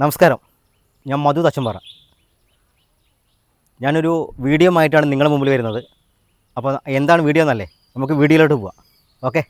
നമസ്കാരം, ഞാൻ മധു തച്ചമ്പാറ. ഞാനൊരു വീഡിയോ ആയിട്ടാണ് നിങ്ങളുടെ മുമ്പിൽ വരുന്നത്. അപ്പോൾ എന്താണ് വീഡിയോ എന്നല്ലേ, നമുക്ക് വീഡിയോയിലോട്ട് പോവാം. ഓക്കെ.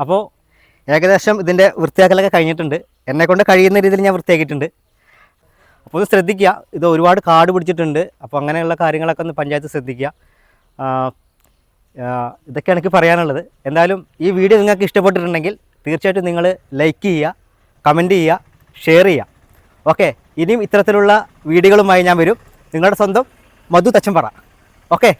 അപ്പോൾ ഏകദേശം ഇതിൻ്റെ വൃത്തിയാക്കലൊക്കെ കഴിഞ്ഞിട്ടുണ്ട്. എന്നെക്കൊണ്ട് കഴിയുന്ന രീതിയിൽ ഞാൻ വൃത്തിയാക്കിയിട്ടുണ്ട്. അപ്പോൾ ഒന്ന് ശ്രദ്ധിക്കുക, ഇത് ഒരുപാട് കാട് പിടിച്ചിട്ടുണ്ട്. അപ്പോൾ അങ്ങനെയുള്ള കാര്യങ്ങളൊക്കെ ഒന്ന് പഞ്ചായത്ത് ശ്രദ്ധിക്കുക. ഇതൊക്കെയാണ് എനിക്ക് പറയാനുള്ളത്. എന്തായാലും ഈ വീഡിയോ നിങ്ങൾക്ക് ഇഷ്ടപ്പെട്ടിട്ടുണ്ടെങ്കിൽ തീർച്ചയായിട്ടും നിങ്ങൾ ലൈക്ക് ചെയ്യുക, കമൻറ്റ് ചെയ്യുക, ഷെയർ ചെയ്യുക. ഓക്കെ, ഇനിയും ഇത്തരത്തിലുള്ള വീഡിയോകളുമായി ഞാൻ വരും. നിങ്ങളുടെ സ്വന്തം മധു തച്ചമ്പാറ. ഓക്കെ.